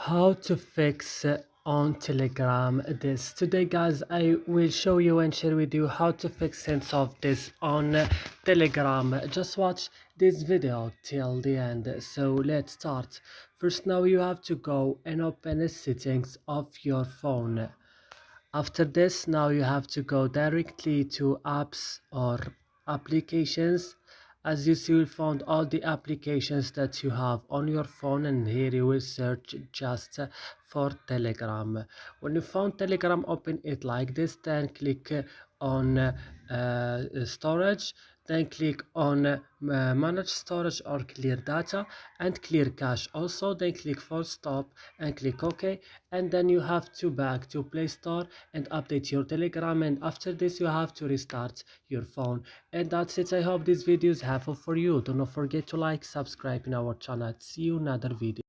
How to fix on Telegram this. Today guys, I will show you and share with you how to fix sense of this on Telegram. Just watch this video till the end. So let's start. First, now you have to go and open the settings of your phone. After this, now you have to go directly to apps or applications. As you see, you will find all the applications that you have on your phone, and here you will search just for Telegram. When you found Telegram, open it like this, then click on storage, then click on manage storage or clear data and clear cache also, then click for stop and click OK, and then you have to back to Play Store and update your Telegram, and after this you have to restart your phone. And that's it. I hope this video is helpful for you. Do not forget to like, subscribe in our channel. See you in another video.